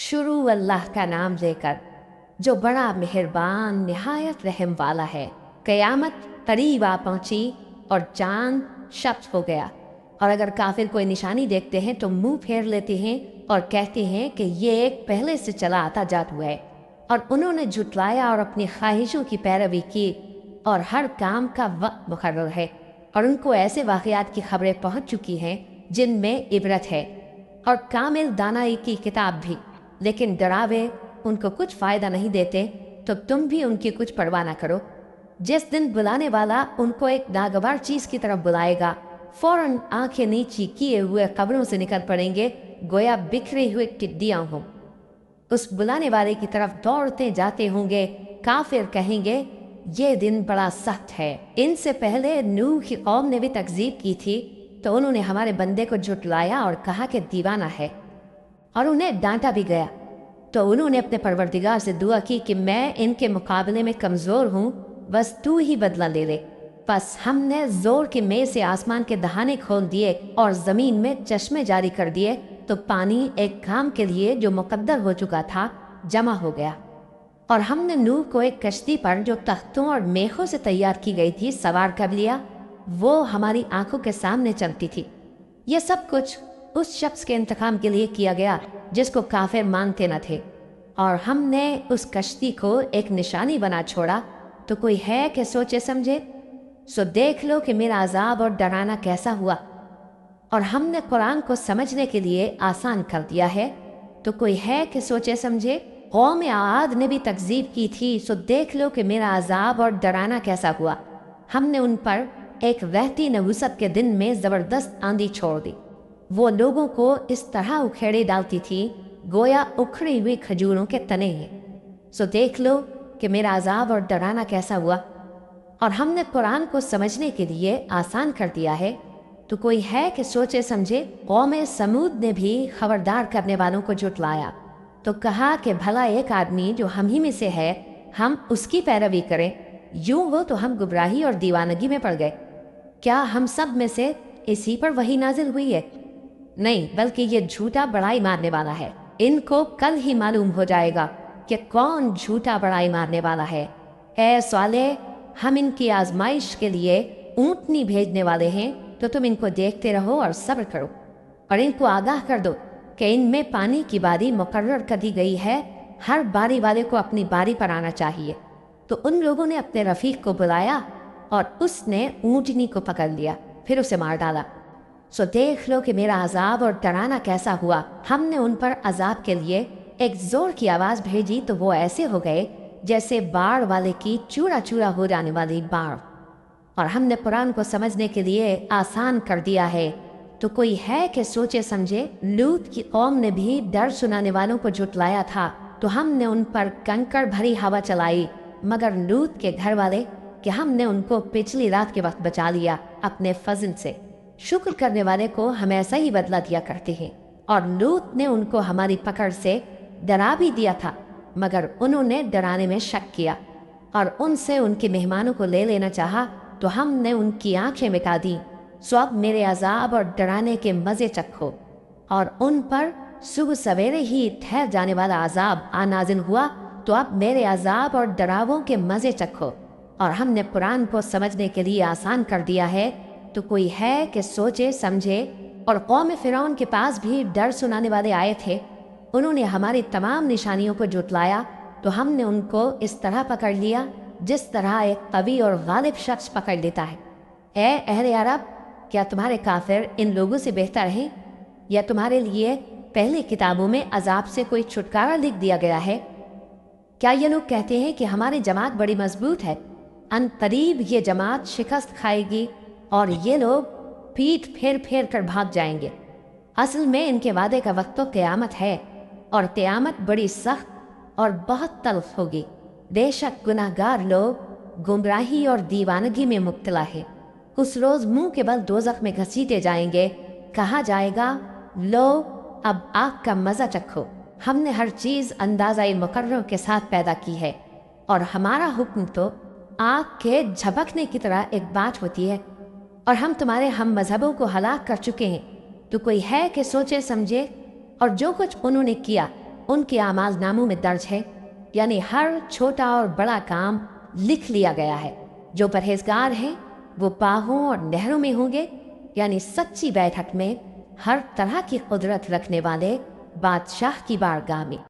शुरू अल्लाह का नाम लेकर जो बड़ा मेहरबान निहायत रहम वाला है। क़यामत करीब आ पहुंची और चांद शब्द हो गया, और अगर काफिर कोई निशानी देखते हैं तो मुंह फेर लेते हैं और कहते हैं कि ये एक पहले से चला आता जादू है। और उन्होंने झुटलाया और अपनी ख्वाहिशों की पैरवी की, और हर काम का वक्त मुकर्रर है, और उनको ऐसे वाक़यात की खबरें पहुंच चुकी हैं जिनमें इबरत है, और कामिल दानाई की किताब भी। लेकिन डरावे उनको कुछ फ़ायदा नहीं देते, तो तुम भी उनकी कुछ परवाह ना करो। जिस दिन बुलाने वाला उनको एक नागवार चीज़ की तरफ बुलाएगा, फौरन आंखें नीची किए हुए कब्रों से निकल पड़ेंगे, गोया बिखरे हुए टिड्डियाँ हों। उस बुलाने वाले की तरफ दौड़ते जाते होंगे। काफिर कहेंगे ये दिन बड़ा सख्त है। इनसे पहले नूह की कौम ने भी तकजीब की थी, तो उन्होंने हमारे बंदे को झुटलाया और कहा कि दीवाना है, और उन्हें डांटा भी गया। तो उन्होंने अपने परवरदिगार से दुआ की कि मैं इनके मुकाबले में कमज़ोर हूँ, बस तू ही बदला ले ले। बस हमने जोर के मेल से आसमान के दहाने खोल दिए और ज़मीन में चश्मे जारी कर दिए, तो पानी एक काम के लिए जो मुकद्दर हो चुका था जमा हो गया। और हमने नूह को एक कश्ती पर जो तख्तों और मेखों से तैयार की गई थी सवार कर लिया। वो हमारी आंखों के सामने चलती थी। यह सब कुछ उस शख्स के इंतकाम के लिए किया गया जिसको काफिर मानते न थे, और हमने उस कश्ती को एक निशानी बना छोड़ा। तो कोई है कि सोचे समझे? सो देख लो कि मेरा अजाब और डराना कैसा हुआ। और हमने कुरान को समझने के लिए आसान कर दिया है, तो कोई है कि सोचे समझे? कौम आद ने भी तकजीब की थी, सो देख लो कि मेरा अजाब और डराना कैसा हुआ। हमने उन पर एक रहती नहुसत के दिन में ज़बरदस्त आंधी छोड़ दी। वो लोगों को इस तरह उखेड़े डालती थी गोया उखड़ी हुई खजूरों के तने हैं। सो देख लो कि मेरा अजाब और डराना कैसा हुआ। और हमने कुरान को समझने के लिए आसान कर दिया है, तो कोई है कि सोचे समझे? कौम समूद ने भी खबरदार करने वालों को जुटलाया, तो कहा कि भला एक आदमी जो हम ही में से है, हम उसकी पैरवी करें। यूं हो तो हम गुमराही और दीवानगी में पड़ गए। क्या हम सब में से इसी पर वही नाजिल हुई है? नहीं, बल्कि ये झूठा बड़ाई मारने वाला है। इनको कल ही मालूम हो जाएगा कि कौन झूठा बड़ाई मारने वाला है। ऐ साले, हम इनकी आजमाइश के लिए ऊँटनी भेजने वाले हैं, तो तुम इनको देखते रहो और सब्र करो, और इनको आगाह कर दो कि इनमें पानी की बारी मुकर्रर कर दी गई है। हर बारी वाले को अपनी बारी पर आना चाहिए। तो उन लोगों ने अपने रफीक को बुलाया, और उसने ऊँटनी को पकड़ लिया, फिर उसे मार डाला। सो देख लो कि मेरा अजाब और डराना कैसा हुआ। हमने उन पर अजाब के लिए एक जोर की आवाज़ भेजी, तो वो ऐसे हो गए जैसे बाढ़ वाले की चूरा चूरा हो जाने वाली बाढ़। और हमने कुरान को समझने के लिए आसान कर दिया है, तो कोई है कि सोचे समझे? लूत की कौम ने भी डर सुनाने वालों को जुटलाया था, तो हमने उन पर कंकड़ भरी हवा चलाई, मगर लूत के घर वाले कि हमने उनको पिछली रात के वक्त बचा लिया अपने फजल से। शुक्र करने वाले को हम ऐसा ही बदला दिया करते हैं। और लूत ने उनको हमारी पकड़ से डरा भी दिया था, मगर उन्होंने डराने में शक किया, और उनसे उनके मेहमानों को ले लेना चाहा, तो हमने उनकी आंखें मिटा दी। सो अब मेरे अजाब और डराने के मज़े चखो। और उन पर सुबह सवेरे ही ठहर जाने वाला अजाब आ नाजिल हुआ, तो अब मेरे अजाब और डरावों के मज़े चखो। और हमने कुरान को समझने के लिए आसान कर दिया है, तो कोई है कि सोचे समझे? और कौम फ़िरौन के पास भी डर सुनाने वाले आए थे। उन्होंने हमारी तमाम निशानियों को जुटलाया, तो हमने उनको इस तरह पकड़ लिया जिस तरह एक कवी और गालिब शख्स पकड़ लेता है। ए अहले अरब, क्या तुम्हारे काफिर इन लोगों से बेहतर हैं? या तुम्हारे लिए पहले किताबों में अजाब से कोई छुटकारा लिख दिया गया है? क्या ये लोग कहते हैं कि हमारी जमात बड़ी मजबूत है, अनकरीब ये जमात शिकस्त खाएगी और ये लोग पीठ फेर फेर कर भाग जाएंगे? असल में इनके वादे का वक्त तो क़यामत है, और क़यामत बड़ी सख्त और बहुत तल्ख होगी। बेशक गुनाहगार लोग गुमराही और दीवानगी में मुब्तला है। उस रोज़ मुंह के बल दोज़ख में घसीटे जाएंगे। कहा जाएगा, लो अब आग का मज़ा चखो। हमने हर चीज़ अंदाज़ा मुकर्रर के साथ पैदा की है, और हमारा हुक्म तो आग के झपकने की तरह एक बात होती है, और हम तुम्हारे हम मजहबों को हलाक कर चुके हैं। तो कोई है कि सोचे समझे? और जो कुछ उन्होंने किया ان کے اعمال ناموں میں درج ہے، یعنی ہر چھوٹا اور بڑا کام لکھ لیا گیا ہے۔ جو پرہیزگار ہیں وہ باغوں اور نہروں میں ہوں گے، یعنی سچی بیٹھک میں ہر طرح کی قدرت رکھنے والے بادشاہ کی بارگاہ میں۔